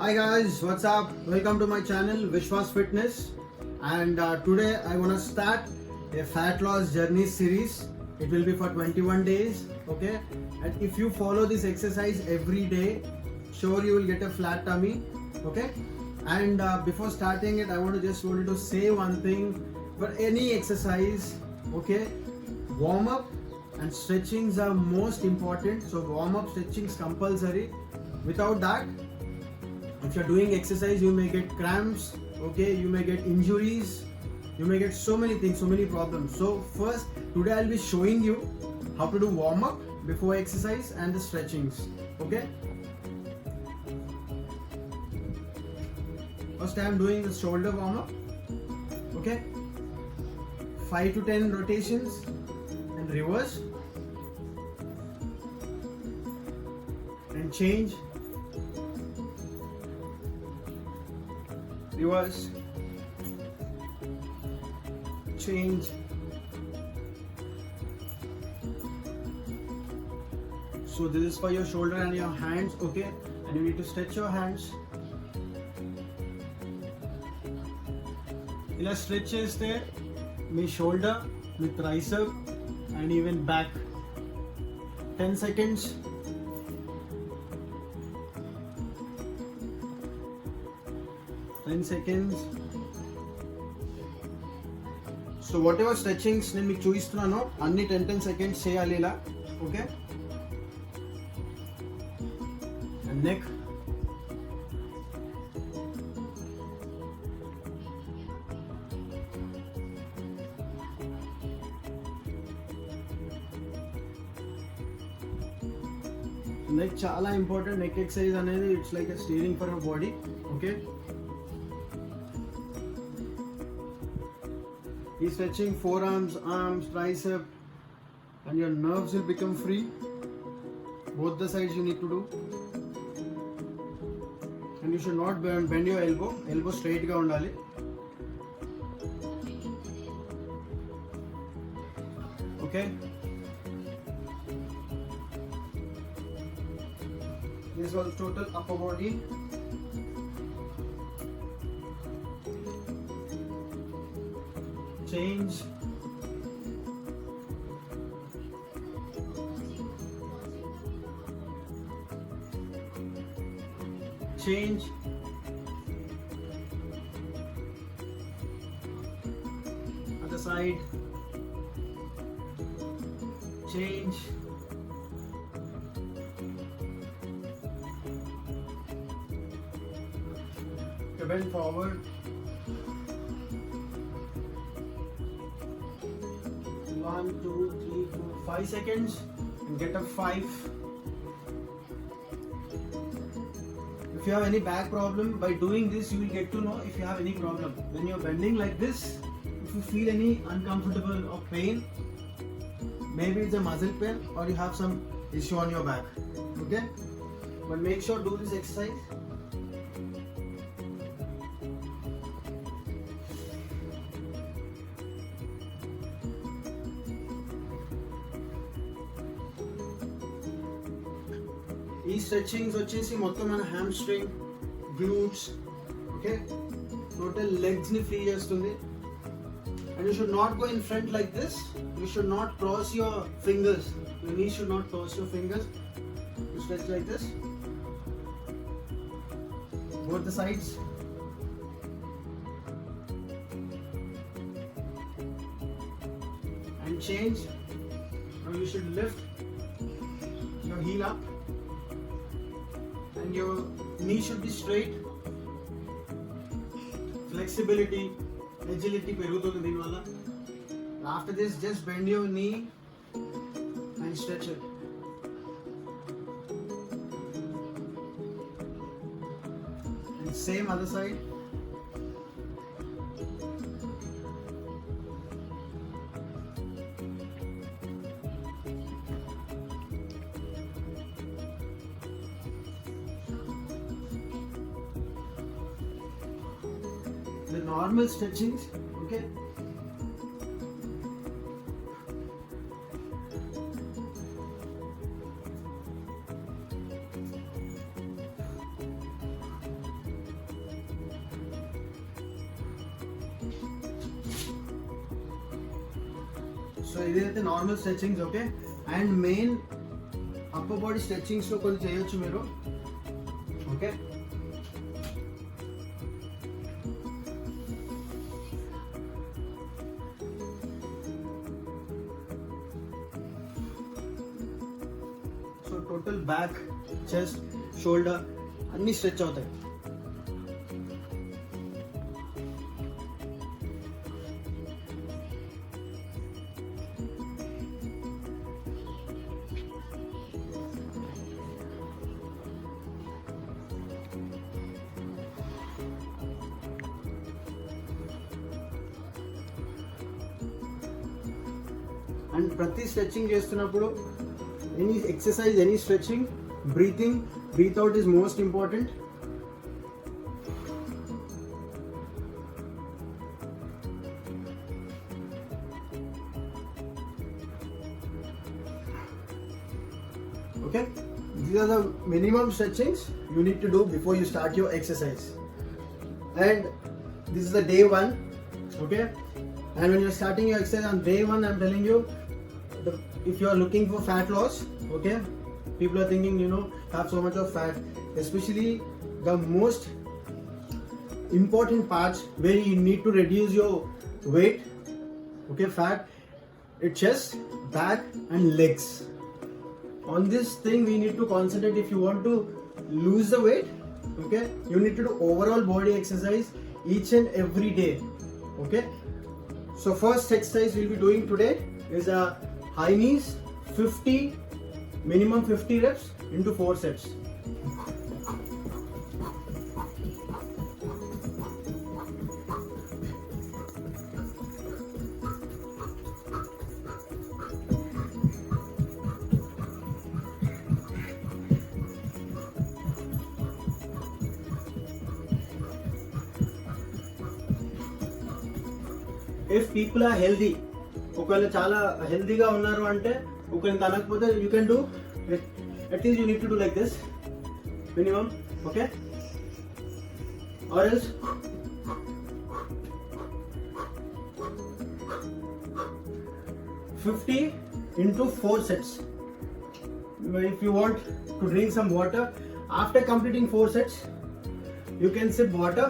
Hi guys, what's up? Welcome to my channel Vishwas Fitness, and today I want to start a fat loss journey series. It will be for 21 days, okay? And if you follow this exercise every day, sure you will get a flat tummy, okay? And before starting it, I wanted to say one thing. For any exercise, okay, warm up and stretchings are most important. So warm up, stretchings compulsory. Without that, if you're doing exercise, you may get cramps, okay, you may get injuries, you may get so many things, so many problems. So first, today I'll be showing you how to do warm up before exercise and the stretchings, okay? First I'm doing the shoulder warm up, okay? 5 to 10 rotations and reverse and change, reverse, change. So this is for your shoulder and your hands, okay? And you need to stretch your hands. ఇలా stretch చేస్తే మీ shoulder, మీ tricep and even back 10 seconds. So whatever stretchings నేను మీకు చూపిస్తున్నాను అన్ని 10 seconds చేయాలి ఇలా, ఓకే? అండ్ నెక్, నెక్ చాలా ఇంపార్టెంట్. నెక్ ఎక్సర్సైజ్ అనేది it's like a steering for our body, okay? ఈ stretching forearms, arms, tricep, and your nerves will become free. Both the sides you need to do, and you should not bend your elbow straight ga undali. Okay, this was total upper body. Change, change, other side, change, you bend forward, 1, 2, 3, 4, 5 seconds and get up 5. If you have any back problem, by doing this you will get to know if you have any problem. When you are bending like this, if you feel any uncomfortable or pain, maybe it's a muscle pain or you have some issue on your back, okay? But make sure do this exercise. ఈ స్ట్రెచింగ్స్ వచ్చేసి మొత్తం మన hamstring, glutes, okay, total legs ని free చేస్తుంది. And you should not go in front like this. You should not cross your fingers. Your knee should not cross your fingers. You stretch like this, both the sides. And change. Now you should lift your heel up. And your knee should be straight. Flexibility, agility perugutundi deen valla. After this, just bend your knee and stretch it. And same other side. The normal stretchings, okay? So ఇదైతే normal stretchings. Okay, and main upper body stretchings లో కొంచెం చేయొచ్చు మీరు. Okay, so total back, chest, shoulder అన్ని stretch అవుతాయి. అండ్ ప్రతి stretching చేస్తున్నప్పుడు any exercise, any stretching, breathe out is most important. Okay, these are the minimum stretchings you need to do before you start your exercise. And this is the day 1. Okay, and when you're starting your exercise on day 1, I'm telling you, if you are looking for fat loss, okay, people are thinking, have so much of fat, especially the most important parts where you need to reduce your weight, okay, fat, it's chest, back and legs. On this thing we need to concentrate. If you want to lose the weight, okay, you need to do overall body exercise each and every day. Okay, so first exercise we'll be doing today is a high knees, 50, minimum 50 reps into 4 sets. If people are healthy, ఒకవేళ చాలా హెల్తీగా ఉన్నారు అంటే ఒకవేళ తనకపోతే you can do at least you need to do like this minimum. Okay, or else 50 into 4 sets. If you want to drink some water after completing 4 sets, you can sip water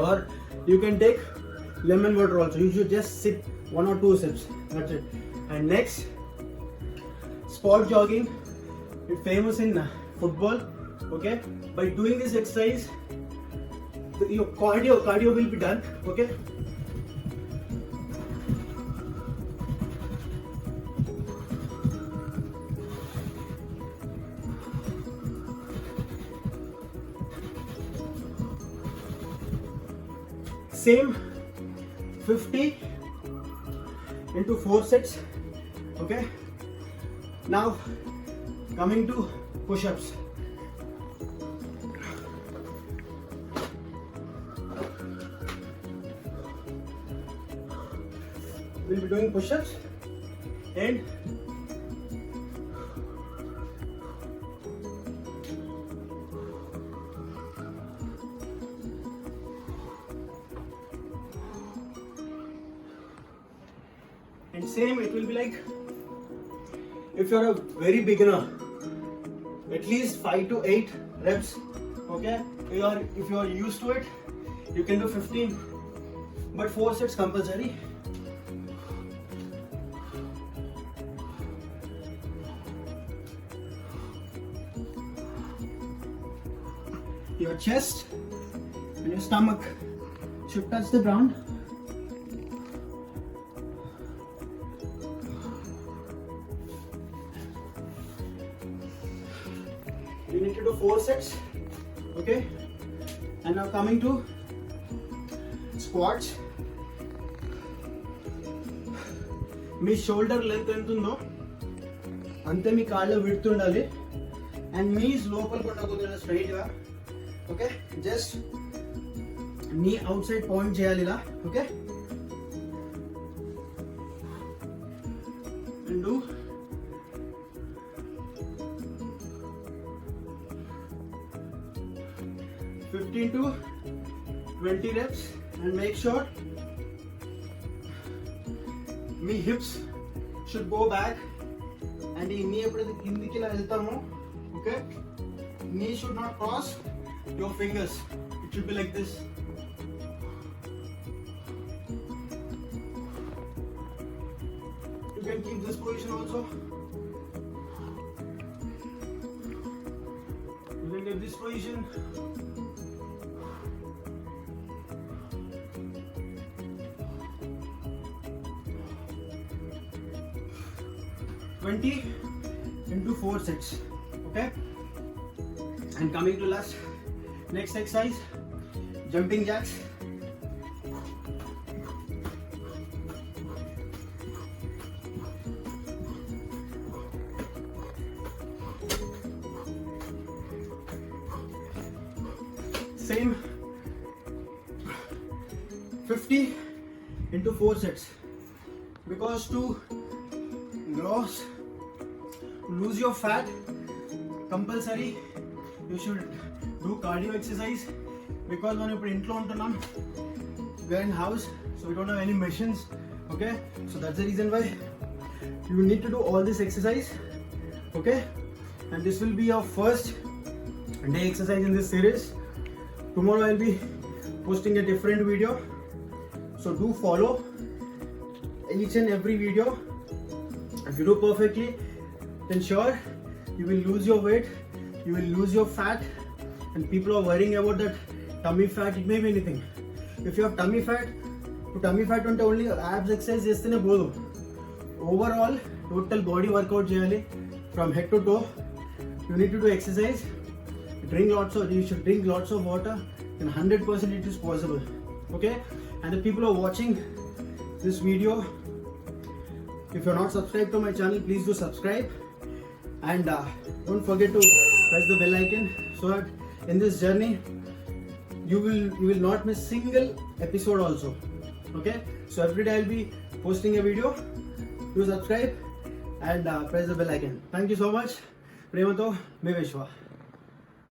or you can take lemon water also. You should just sip 1 or 2 sips, that's it. And next, spot jogging. It's famous in football. Okay, by doing this exercise your cardio will be done. Okay, same 50 into 4 sets. Okay, now coming to push-ups. We'll be doing push-ups and same, it will be like, if you're a very beginner, at least 5 to 8 reps. Okay, if you are used to it, you can do 15, but 4 sets compulsory. Your chest and your stomach should touch the ground. You need to do 4 sets. Okay, and now coming to squats. Me shoulder length ఎంత ఉందో అంతే మీ కాళ్ళ width ఉండాలి. And knees లోపలికి ఉండకూడదు, straight గా. Okay, just knee outside point చేయాలి ఇలా. Okay, and do 15 to 20 reps and make sure మీ hips should go back and ఈ knee ఎప్పుడైతే కిందికి ఇలా వెళ్తామో okay knee should not cross your fingers. It should be like this. You can keep this position also. You can get this position. into 4 sets. Okay, and coming to next exercise, jumping jacks. Same 50 into 4 sets, because to lose your fat, compulsory you should do cardio exercise, because మనం ఇప్పుడు ఇంట్లో ఉంటున్నాం, we are in house, so we don't have any machines. Okay, so that's the reason why you need to do all this exercise. Okay, and this will be your first day exercise in this series. Tomorrow I'll be posting a different video, so do follow each and every video. If you do perfectly, then sure you will lose your weight, you will lose your fat, and people are worrying about that tummy fat. It may be anything. If you have tummy fat, to tummy fat unte only abs exercise chestene bodu. Overall total body workout cheyali from head to toe. You need to do exercise, you should drink lots of water, and 100% it is possible. Okay, and the people who are watching this video, if you're not subscribed to my channel, please do subscribe, and don't forget to press the bell icon, so that in this journey you will not miss single episode also. Okay, so every day I'll be posting a video. Do subscribe and press the bell icon. Thank you so much. Premato, me Vishwa.